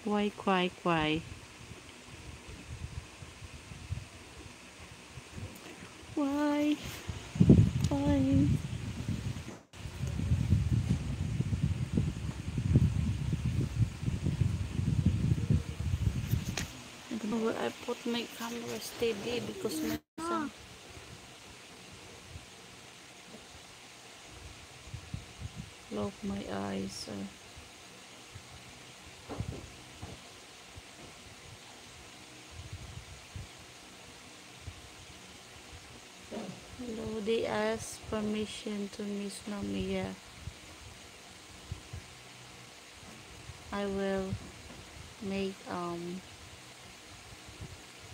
Why cry, cry? Why? Why? I don't know where I put my camera steady because my sound. Look, my eyes. Hello, they asked permission to Miss Nomiya. I will make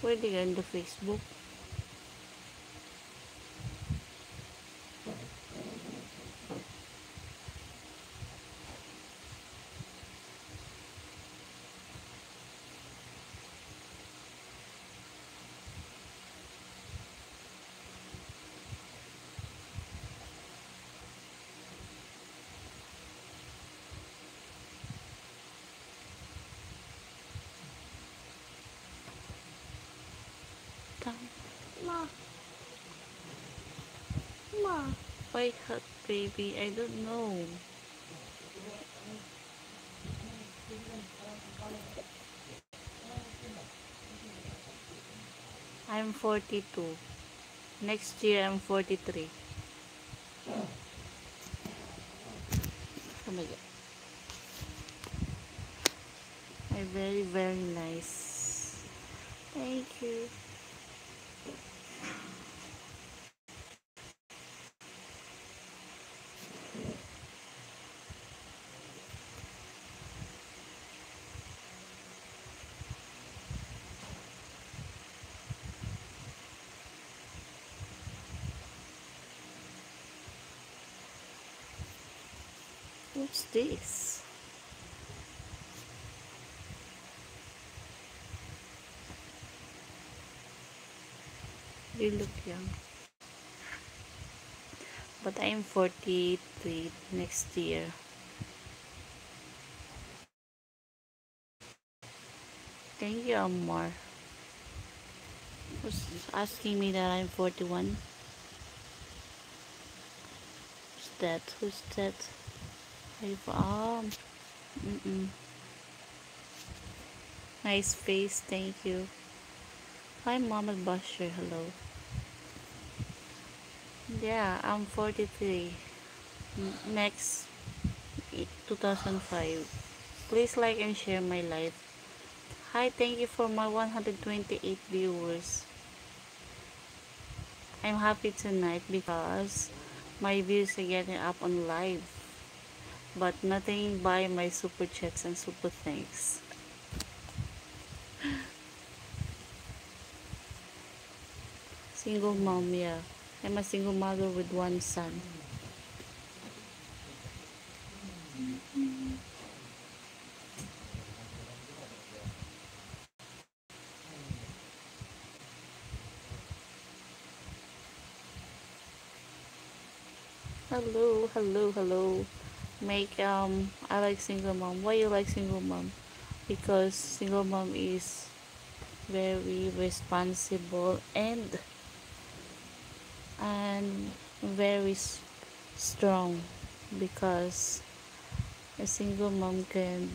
where they on the Facebook. Ma, ma. Why hot baby? I don't know. I'm 42. Next year I'm 43. Oh my god. I'm very, very nice. Thank you. What's this? You look young. But I'm 43 next year. Thank you, Amar. Who's asking me that I'm 41? Who's that? Who's that? Are you from? Mm-mm. Nice face, thank you. Hi, Mama Basher, hello. Yeah, I'm 43. Next 2005. Please like and share my life. Hi, thank you for my 128 viewers. I'm happy tonight because my views are getting up on live. But nothing by my super chats and super thanks. Single mom, yeah. I'm a single mother with one son. Hello, hello, hello. I like single mom. Why you like single mom? Because single mom is very responsible and very strong because a single mom can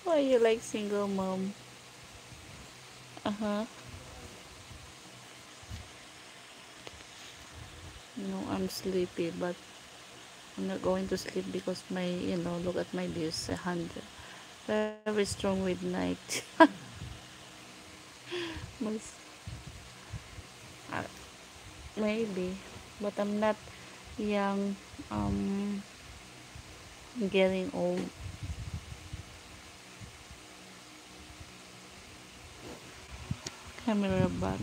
why you like single mom? Uh-huh. No, I'm sleepy, but I'm not going to sleep because look at my views, 100. Very strong with night. Mas- uh, Maybe, but I'm not young. Getting old. Camera back.